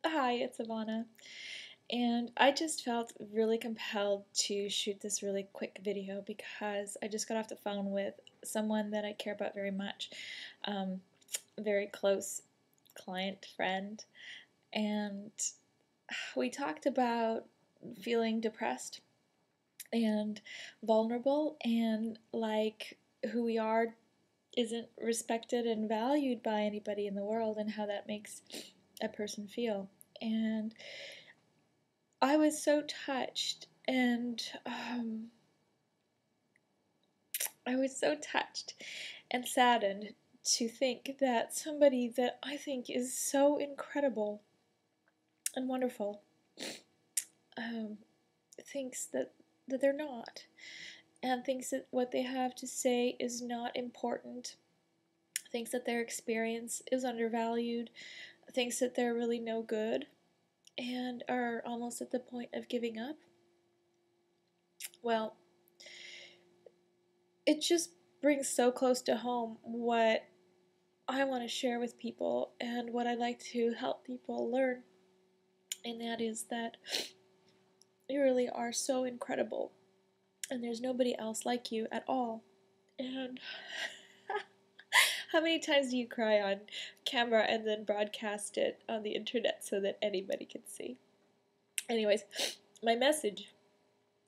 Hi, it's Ivana, and I just felt really compelled to shoot this really quick video because I just got off the phone with someone that I care about very much, a very close client friend, and we talked about feeling depressed and vulnerable and like who we are isn't respected and valued by anybody in the world and how that makes a person feel. And I was so touched, and I was so touched and saddened to think that somebody that I think is so incredible and wonderful um, thinks that they're not, and thinks that what they have to say is not important, thinks that their experience is undervalued, thinks that they're really no good, and are almost at the point of giving up. Well, it just brings so close to home what I want to share with people and what I'd like to help people learn, and that is that you really are so incredible, and there's nobody else like you at all. And how many times do you cry on camera and then broadcast it on the internet so that anybody can see? Anyways, my message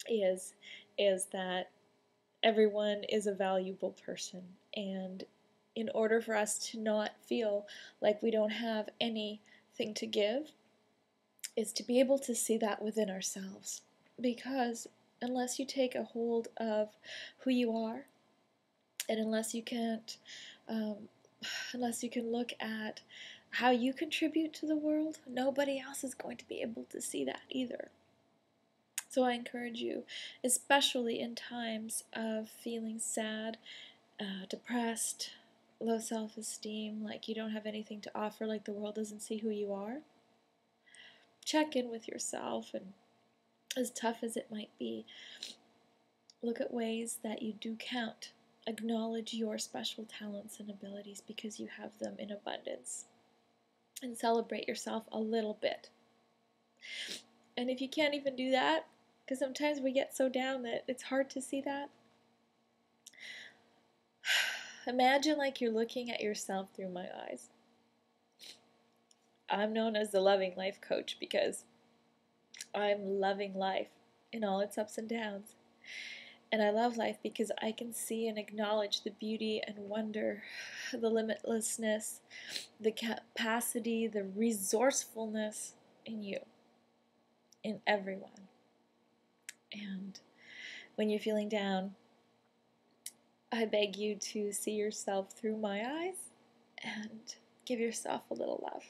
is is that everyone is a valuable person, and in order for us to not feel like we don't have anything to give is to be able to see that within ourselves, because unless you take a hold of who you are, and um, unless you can look at how you contribute to the world, nobody else is going to be able to see that either. So I encourage you, especially in times of feeling sad, depressed, low self-esteem, like you don't have anything to offer, like the world doesn't see who you are, check in with yourself, and as tough as it might be, look at ways that you do count. Acknowledge your special talents and abilities because you have them in abundance, and celebrate yourself a little bit. And if you can't even do that, because sometimes we get so down that it's hard to see that, imagine like you're looking at yourself through my eyes. I'm known as the loving life coach because I'm loving life in all its ups and downs. And I love life because I can see and acknowledge the beauty and wonder, the limitlessness, the capacity, the resourcefulness in you, in everyone. And when you're feeling down, I beg you to see yourself through my eyes and give yourself a little love.